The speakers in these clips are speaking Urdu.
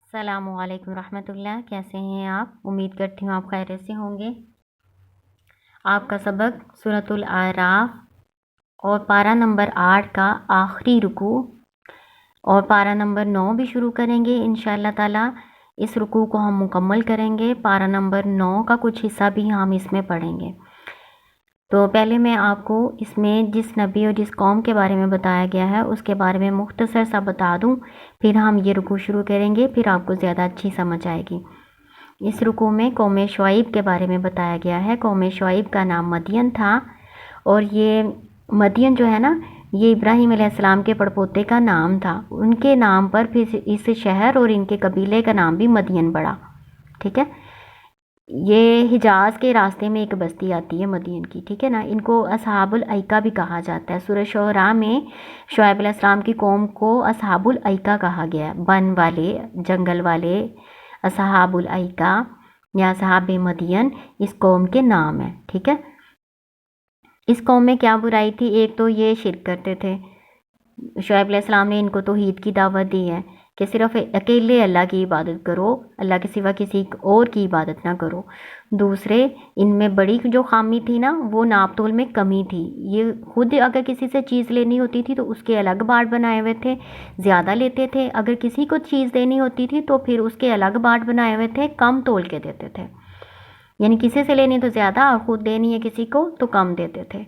السلام علیکم ورحمۃ اللہ، کیسے ہیں آپ؟ امید کرتی ہوں آپ خیریت سے ہوں گے۔ آپ کا سبق سورۃ الاعراف اور پارہ نمبر 8 کا آخری رکوع اور پارہ نمبر 9 بھی شروع کریں گے انشاءاللہ تعالی۔ اس رکوع کو ہم مکمل کریں گے، پارہ نمبر 9 کا کچھ حصہ بھی ہم اس میں پڑھیں گے۔ تو پہلے میں آپ کو اس میں جس نبی اور جس قوم کے بارے میں بتایا گیا ہے اس کے بارے میں مختصر سا بتا دوں، پھر ہم یہ رکوع شروع کریں گے، پھر آپ کو زیادہ اچھی سمجھ آئے گی۔ اس رکوع میں قوم شعیب کے بارے میں بتایا گیا ہے۔ قوم شعیب کا نام مدین تھا، اور یہ مدین جو ہے نا، یہ ابراہیم علیہ السلام کے پڑپوتے کا نام تھا۔ ان کے نام پر پھر اس شہر اور ان کے قبیلے کا نام بھی مدین پڑا، ٹھیک ہے۔ یہ حجاز کے راستے میں ایک بستی آتی ہے مدین کی، ٹھیک ہے نا۔ ان کو اصحاب الایکہ بھی کہا جاتا ہے۔ سورہ شعراء میں شعیب علیہ السلام کی قوم کو اصحاب الایکہ کہا گیا ہے، بن والے، جنگل والے، اصحاب الایکہ یا اصحاب مدین اس قوم کے نام ہے، ٹھیک ہے۔ اس قوم میں کیا برائی تھی؟ ایک تو یہ شرک کرتے تھے۔ شعیب علیہ السلام نے ان کو توحید کی دعوت دی ہے کہ صرف اکیلے اللہ کی عبادت کرو، اللہ کے سوا کسی اور کی عبادت نہ کرو۔ دوسرے، ان میں بڑی جو خامی تھی نا، وہ ناپ تول میں کمی تھی۔ یہ خود اگر کسی سے چیز لینی ہوتی تھی تو اس کے الگ باٹ بنائے ہوئے تھے، زیادہ لیتے تھے۔ اگر کسی کو چیز دینی ہوتی تھی تو پھر اس کے الگ باٹ بنائے ہوئے تھے، کم تول کے دیتے تھے۔ یعنی کسی سے لینی تو زیادہ اور خود دینی ہے کسی کو تو کم دیتے تھے۔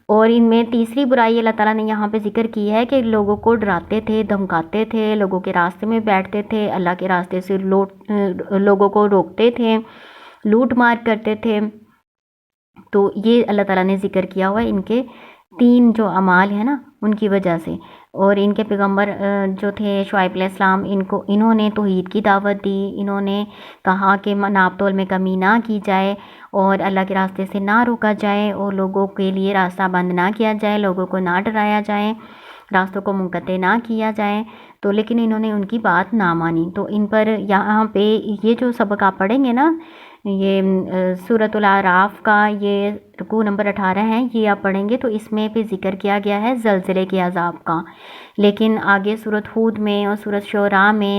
اور ان میں تیسری برائی اللہ تعالیٰ نے یہاں پہ ذکر کی ہے کہ لوگوں کو ڈراتے تھے، دھمکاتے تھے، لوگوں کے راستے میں بیٹھتے تھے، اللہ کے راستے سے لوگوں کو روکتے تھے، لوٹ مار کرتے تھے۔ تو یہ اللہ تعالیٰ نے ذکر کیا ہوا ہے ان کے 3 جو اعمال ہیں نا، ان کی وجہ سے۔ اور ان کے پیغمبر جو تھے شعیب علیہ السلام، انہوں نے توحید کی دعوت دی، انہوں نے کہا کہ ناپ تول میں کمی نہ کی جائے اور اللہ کے راستے سے نہ روکا جائے اور لوگوں کے لیے راستہ بند نہ کیا جائے، لوگوں کو نہ ڈرایا جائے، راستوں کو منقطع نہ کیا جائے۔ تو لیکن انہوں نے ان کی بات نہ مانی۔ تو ان پر یہاں پہ یہ جو سبق آپ پڑھیں گے نا، یہ سورۃ الاعراف کا یہ رکوع نمبر 18 ہے، یہ آپ پڑھیں گے تو اس میں پہ ذکر کیا گیا ہے زلزلے کے عذاب کا۔ لیکن آگے سورۃ ہود میں اور سورۃ شعراء میں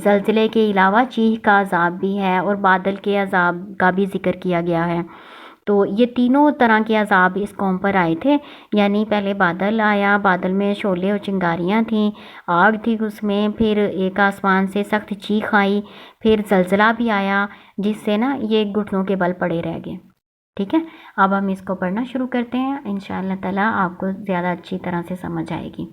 زلزلے کے علاوہ چیخ کا عذاب بھی ہے اور بادل کے عذاب کا بھی ذکر کیا گیا ہے۔ تو یہ تینوں طرح کے عذاب اس قوم پر آئے تھے۔ یعنی پہلے بادل آیا، بادل میں شعلے اور چنگاریاں تھیں، آگ تھی اس میں، پھر ایک آسمان سے سخت چیخ آئی، پھر زلزلہ بھی آیا جس سے نا یہ گھٹنوں کے بل پڑے رہ گئے، ٹھیک ہے۔ اب ہم اس کو پڑھنا شروع کرتے ہیں، انشاءاللہ تعالیٰ آپ کو زیادہ اچھی طرح سے سمجھ آئے گی۔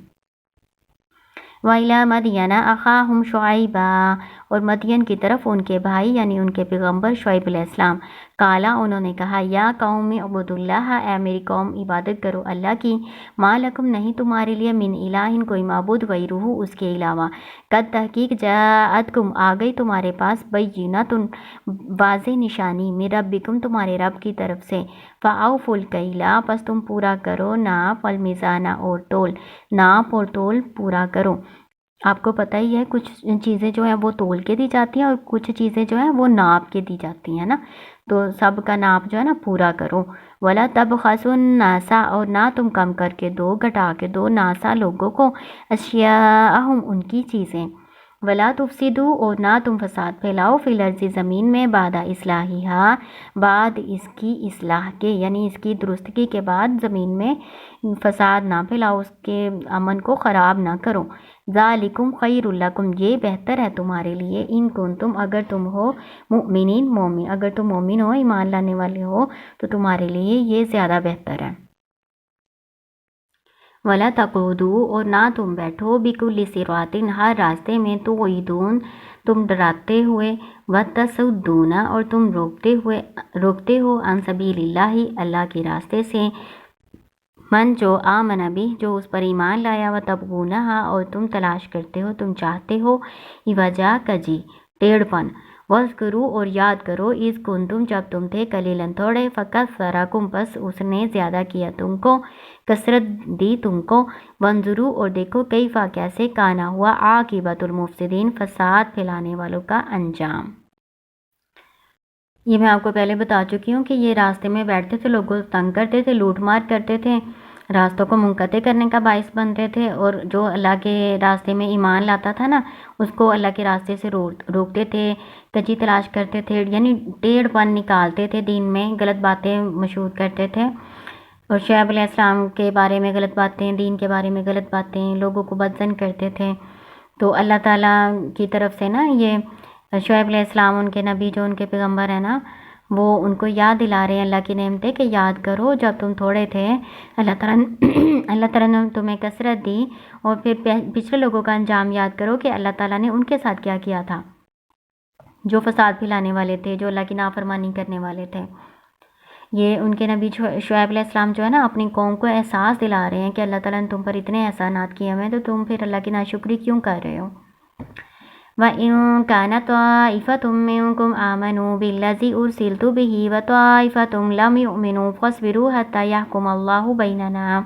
وَإِلَىٰ مَدْيَنَ أَخَاهُمْ شُعَيْبًا، اور مدین کی طرف ان کے بھائی یعنی ان کے پیغمبر شعیب علیہ السلام۔ قالا، انہوں نے کہا، یا قوم اعبدوا اللہ، اے میری قوم عبادت کرو اللہ کی، ما لکم، نہیں تمہارے لیے، من الہ، کوئی معبود، غیرہ، اس کے علاوہ، قد تحقیق، جاءتکم، آ گئی تمہارے پاس، بینۃ، واضح نشانی، من ربکم، تمہارے رب کی طرف سے، فاوفوا الکیل، پس تم پورا کرو ناپ، والمیزان، اور تول، ناپ اور تول پورا کرو۔ آپ کو پتہ ہی ہے کچھ چیزیں جو ہیں وہ تول کے دی جاتی ہیں اور کچھ چیزیں جو ہیں وہ ناپ کے دی جاتی ہیں نا، تو سب کا ناپ جو ہے نا پورا کرو۔ ولا تبخسوا الناس، اور نہ تم کم کر کے دو، گھٹا کے دو، ناسا، لوگوں کو، اشیاءہم، ان کی چیزیں، ولا تفسدوا، اور نہ تم فساد پھیلاؤ، فی الارض، زمین میں، بعد اصلاحہا، بعد اس کی اصلاح کے، یعنی اس کی درستگی کے بعد زمین میں فساد نہ پھیلاؤ، اس کے امن کو خراب نہ کرو۔ ذالکم خیر لکم، یہ بہتر ہے تمہارے لیے، ان کنتم، اگر تم ہو، مؤمنین، مومن، اگر تم مومن ہو، ایمان لانے والے ہو تو تمہارے لیے یہ زیادہ بہتر ہے۔ ولا تقعدوا، اور نہ تم بیٹھو، بکل صراط، ہر راستے میں، توعدون، تم ڈراتے ہوئے، وتصدون، اور تم روکتے ہو، عن سبیل اللہ، اللہ کے راستے سے، من، جو، آمن بھی، جو اس پر ایمان لایا، وتبغونہا، اور تم تلاش کرتے ہو، تم چاہتے ہو، وجہ کجی، ٹیڑھ پن، وذکروا، اور یاد کرو، اذ کنتم، جب تم تھے، قلیلاً تھوڑے، فکثرکم، بس اس نے زیادہ کیا تم کو، کثرت دی تم کو، وانظروا، اور دیکھو، کیفا، کیسے، کان، ہوا، عاقبۃ المفسدین، فساد پھیلانے والوں کا انجام۔ یہ میں آپ کو پہلے بتا چکی ہوں کہ یہ راستے میں بیٹھتے تھے، لوگوں کو تنگ کرتے تھے، لوٹ مار کرتے تھے، راستوں کو منقطع کرنے کا باعث بنتے تھے، اور جو اللہ کے راستے میں ایمان لاتا تھا نا اس کو اللہ کے راستے سے روکتے تھے، کجی تلاش کرتے تھے، یعنی ٹیڑھ پن نکالتے تھے، دین میں غلط باتیں مشہور کرتے تھے، اور شعیب علیہ السلام کے بارے میں غلط باتیں، دین کے بارے میں غلط باتیں، لوگوں کو بدظن کرتے تھے۔ تو اللہ تعالیٰ کی طرف سے نا یہ شعیب علیہ السلام ان کے نبی جو ان کے پیغمبر ہیں نا، وہ ان کو یاد دلا رہے ہیں اللہ کی نعمتیں کہ یاد کرو جب تم تھوڑے تھے اللہ تعالیٰ نے تمہیں کثرت دی، اور پھر پچھلے لوگوں کا انجام یاد کرو کہ اللہ تعالیٰ نے ان کے ساتھ کیا کیا تھا، جو فساد پھیلانے والے تھے، جو اللہ کی نافرمانی کرنے والے تھے۔ یہ ان کے نبی شعیب علیہ السلام جو ہے نا اپنی قوم کو احساس دلا رہے ہیں کہ اللہ تعالیٰ نے تم پر اتنے احسانات کیے ہوئے ہیں، تو تم پھر اللہ کی ناشکری کیوں کر رہے ہو۔ وَإِن كَانَ طَائِفَةٌ مِّنكُمْ آمَنُوا بِالَّذِي أُرْسِلْتُ بِهِ وَطَائِفَةٌ لَّمْ يُؤْمِنُوا فَاصْبِرُوا حَتَّىٰ يَحْكُمَ اللَّهُ بَيْنَنَا۔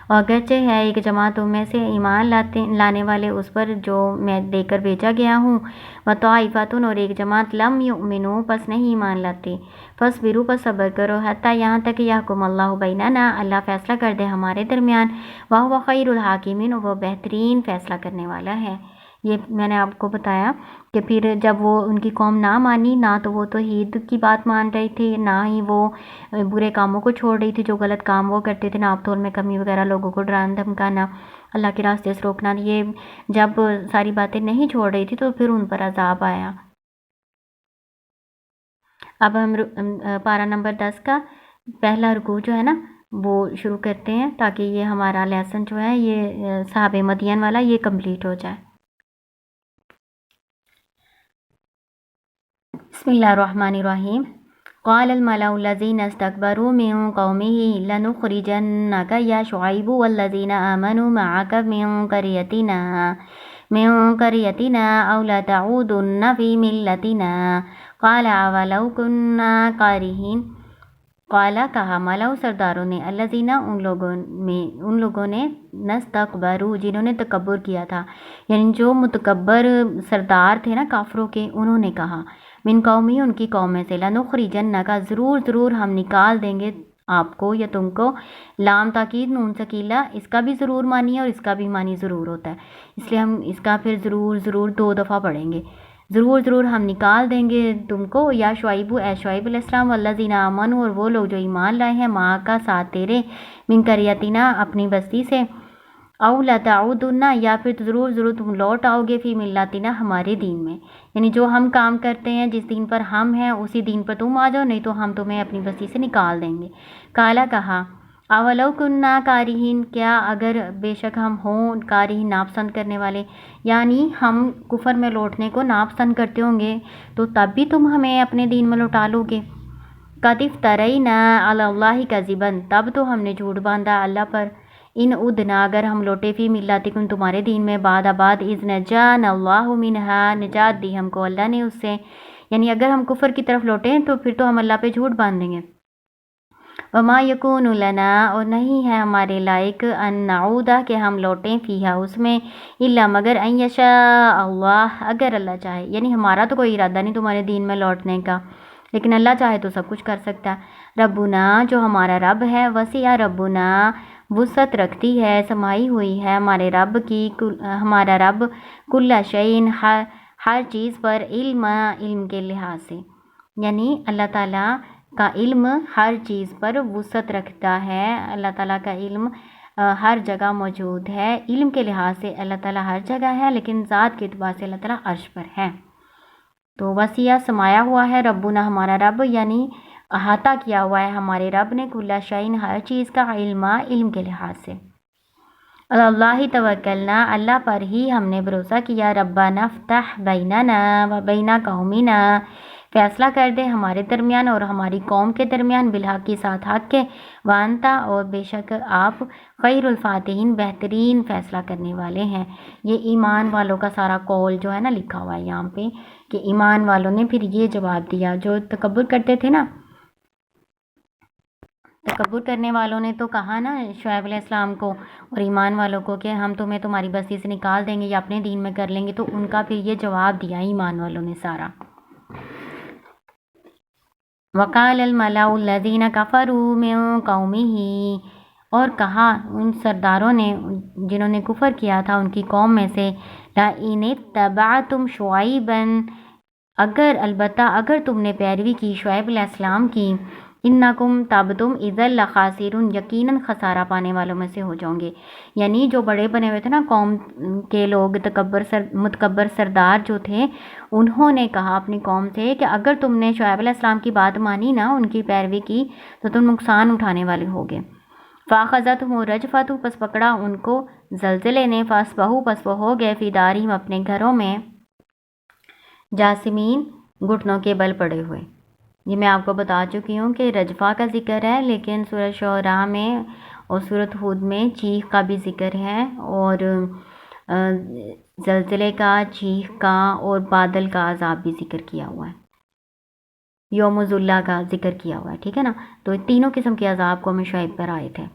اور اگرچہ ہے ایک جماعت تم میں سے ایمان لانے والے اس پر جو میں دے کر بھیجا گیا ہوں، وَطَائِفَةٌ اور ایک جماعت لَمْ يُؤْمِنُوا پس نہیں ایمان لاتی، فَاصْبِرُوا پس صبر کرو، حتیٰ یہاں تک یحکم اللہ بیننا اللہ فیصلہ کر دے ہمارے درمیان، وَهُوَ خَيْرُ الْحَاكِمِينَ وہ بہترین فیصلہ کرنے والا ہے۔ یہ میں نے آپ کو بتایا کہ پھر جب وہ ان کی قوم نہ مانی، نہ تو وہ توحید کی بات مان رہی تھی، نہ ہی وہ برے کاموں کو چھوڑ رہی تھی، جو غلط کام وہ کرتے تھے، ناپ تول میں کمی وغیرہ، لوگوں کو ڈرانا دھمکانا، اللہ کے راستے سے روکنا، یہ جب ساری باتیں نہیں چھوڑ رہی تھی تو پھر ان پر عذاب آیا۔ اب ہم پارہ نمبر 10 کا پہلا رکوع جو ہے نا وہ شروع کرتے ہیں، تاکہ یہ ہمارا لیسن جو ہے یہ صحابہ مدین والا یہ کمپلیٹ ہو جائے۔ بسم اللہ الرحمن الرحیم۔ قال الملأ الذين استكبروا من قومه لنخرجنك يا شعيب والذين آمنوا معك من قريتنا أو لتعودن في ملتنا قال أولو كنا كارهين۔ قال کہا ملأ سرداروں نے، الذین ان لوگوں نے نستکبروا جنہوں نے تکبر کیا تھا، یعنی جو متکبر سردار تھے نا کافروں کے، انہوں نے کہا من قومی ان کی قوم میں سے، لنخرجنک ضرور ہم نکال دیں گے آپ کو یا تم کو، لام تاکید نون ثقیلہ اس کا بھی ضرور معنی ہے اور اس کا بھی معنی ضرور ہوتا ہے، اس لیے ہم اس کا پھر ضرور 2 دفعہ پڑھیں گے۔ ضرور ہم نکال دیں گے تم کو، یا شعیب اے شعیب علیہ السلام، والذین آمنوا اور وہ لوگ جو ایمان لائے ہیں، ماں کا ساتھ تیرے، من قریتنا اپنی بستی سے، او لتعودن یا پھر ضرور تم لوٹ آؤ گے، فی ملتنا ہمارے دین میں، یعنی جو ہم کام کرتے ہیں جس دین پر ہم ہیں اسی دین پر تم آ جاؤ، نہیں تو ہم تمہیں اپنی بستی سے نکال دیں گے۔ کالا کہا اولو کننا کارہین کیا اگر بے شک ہم ہوں کارہین ناپسند کرنے والے، یعنی ہم کفر میں لوٹنے کو ناپسند کرتے ہوں گے تو تب بھی تم ہمیں اپنے دین میں لوٹا لو گے۔ قد افترینا علی اللہ کذبا تب تو ہم نے جھوٹ باندھا اللہ پر، ان ادنا اگر ہم لوٹے فی ملتکم تمہارے دین میں، بعد اذ نجانا اللہ منہا نجات دی ہم کو اللہ نے اس سے، یعنی اگر ہم کفر کی طرف لوٹیں تو پھر تو ہم اللہ پہ جھوٹ باندھیں گے۔ وما یکون لنا اور نہیں ہے ہمارے لائق ان نعود کہ ہم لوٹیں فیہا اس میں، الا مگر ان یشاء اللہ اگر اللہ چاہے، یعنی ہمارا تو کوئی ارادہ نہیں تمہارے دین میں لوٹنے کا، لیکن اللہ چاہے تو سب کچھ کر سکتا ہے۔ ربنا جو ہمارا رب ہے، وسیع ربنا وسعت رکھتی ہے، سمائی ہوئی ہے ہمارا رب کل شیء ہر چیز پر، علم کے لحاظ سے، یعنی اللہ تعالیٰ کا علم ہر چیز پر وسعت رکھتا ہے، اللہ تعالیٰ کا علم ہر جگہ موجود ہے، علم کے لحاظ سے اللہ تعالیٰ ہر جگہ ہے، لیکن ذات کے اعتبار سے اللہ تعالیٰ عرش پر ہے۔ تو وسیع سمایا ہوا ہے ربنا ہمارا رب، یعنی احاطہ کیا ہوا ہے ہمارے رب نے کل شیء ہر چیز کا، علم کے لحاظ سے۔ اللہ توکلنا اللہ پر ہی ہم نے بھروسہ کیا، ربنا افتح بیننا و بین قومنا فیصلہ کر دے ہمارے درمیان اور ہماری قوم کے درمیان، بالحق کے ساتھ حق کے، وانتا اور بے شک آپ خیر الفاتحین بہترین فیصلہ کرنے والے ہیں۔ یہ ایمان والوں کا سارا قول جو ہے نا لکھا ہوا ہے یہاں پہ، کہ ایمان والوں نے پھر یہ جواب دیا، جو تکبر کرتے تھے نا، تکبر کرنے والوں نے تو کہا نا شعیب علیہ السلام کو اور ایمان والوں کو کہ ہم تمہیں تمہاری بستی سے نکال دیں گے یا اپنے دین میں کر لیں گے، تو ان کا پھر یہ جواب دیا ایمان والوں نے سارا۔ وقال الملأ الذین کفروا من قومہ، اور کہا ان سرداروں نے جنہوں نے کفر کیا تھا ان کی قوم میں سے، لئن اتبعتم شعیبا، البتہ اگر تم نے پیروی کی شعیب علیہ السلام کی، انکم تب تم اذا لخاسرون، یقیناً خسارہ پانے والوں میں سے ہو جاؤ گے۔ یعنی جو بڑے بنے ہوئے تھے نا قوم کے لوگ، متکبر سردار جو تھے، انہوں نے کہا اپنی قوم سے کہ اگر تم نے شعیب علیہ السلام کی بات مانی نا، ان کی پیروی کی، تو تم نقصان اٹھانے والے ہوگے۔ فاخذتہم الرجفۃ، پس پکڑا ان کو زلزلے نے، فاصبحوا، پس وہ ہو گئے، فی دارہم، اپنے گھروں میں، جاسمین، گھٹنوں کے بل پڑے ہوئے۔ یہ میں آپ کو بتا چکی ہوں کہ رجفہ کا ذکر ہے، لیکن سورہ شعراء میں اور سورۃ ہود میں چیخ کا بھی ذکر ہے، اور زلزلے کا، چیخ کا اور بادل کا عذاب بھی ذکر کیا ہوا ہے، یوم ذلہ کا ذکر کیا ہوا ہے، ٹھیک ہے نا۔ تو تینوں قسم کے عذاب قوم شعیب پر آئے تھے۔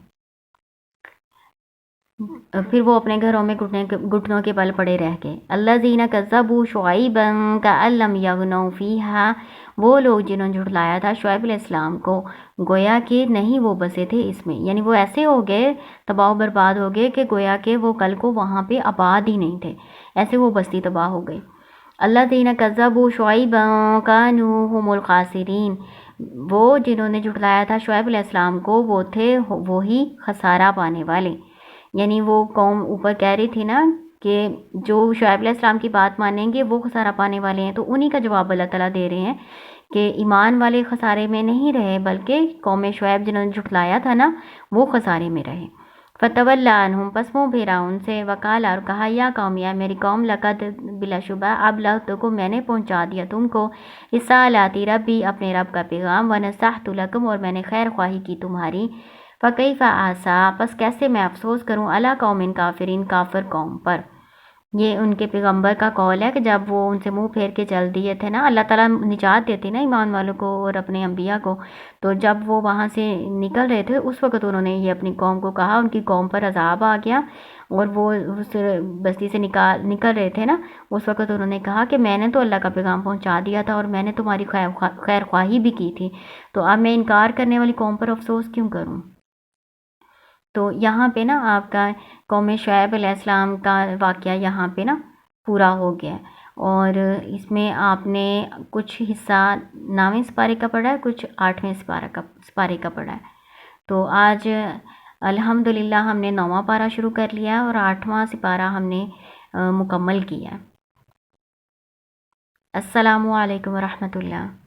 پھر وہ اپنے گھروں میں گھٹنوں کے بل پڑے رہ گئے۔ الذین کذبوا شعیبا کأن لم یغنوا فیہا، وہ لوگ جنہوں نے جھٹلایا تھا شعیب علیہ السلام کو، گویا کہ نہیں وہ بسے تھے اس میں، یعنی وہ ایسے ہو گئے، تباہ و برباد ہو گئے کہ گویا کہ وہ کل کو وہاں پہ آباد ہی نہیں تھے، ایسے وہ بستی تباہ ہو گئی۔ الذین کذبوا شعیبا کانوا ھم الخاسرین، وہ جنہوں نے جھٹلایا تھا شعیب علیہ السلام کو، وہ تھے وہی خسارہ پانے والے۔ یعنی وہ قوم اوپر کہہ رہی تھی نا کہ جو شعیب علیہ السلام کی بات مانیں گے وہ خسارہ پانے والے ہیں، تو انہی کا جواب اللہ تعالیٰ دے رہے ہیں کہ ایمان والے خسارے میں نہیں رہے، بلکہ قوم شعیب جنہوں نے جھٹلایا تھا نا وہ خسارے میں رہے۔ فتولی عنہم، پس منہ پھیرا ان سے، وقال، اور کہا، یا قوم، یا میری قوم، لقد، بلا شبہ، ابلغتکم، میں نے پہنچا دیا تم کو، رسالات ربی، اپنے رب کا پیغام، ونصحت لکم، اور میں نے خیر خواہی کی تمہاری، فکیف آسا، پس کیسے میں افسوس کروں، علی قوم کافرین، کافر قوم پر۔ یہ ان کے پیغمبر کا قول ہے کہ جب وہ ان سے منہ پھیر کے چل دیے تھے نا، اللہ تعالیٰ نجات دیتے نا ایمان والوں کو اور اپنے انبیاء کو، تو جب وہ وہاں سے نکل رہے تھے اس وقت انہوں نے یہ اپنی قوم کو کہا، ان کی قوم پر عذاب آ گیا اور وہ اس بستی سے نکل رہے تھے نا، اس وقت انہوں نے کہا کہ میں نے تو اللہ کا پیغام پہنچا دیا تھا اور میں نے تمہاری خیر خواہی بھی کی تھی، تو اب میں انکار کرنے والی قوم پر افسوس کیوں کروں۔ تو یہاں پہ نا آپ کا قوم شعیب علیہ السلام کا واقعہ یہاں پہ نا پورا ہو گیا ہے، اور اس میں آپ نے کچھ حصہ 9ویں سپارے کا پڑھا ہے، کچھ 8ویں سپارے کا پڑھا ہے۔ تو آج الحمدللہ ہم نے 9واں پارہ شروع کر لیا ہے اور 8واں سپارہ ہم نے مکمل کیا ہے۔ السلام علیکم ورحمۃ اللہ۔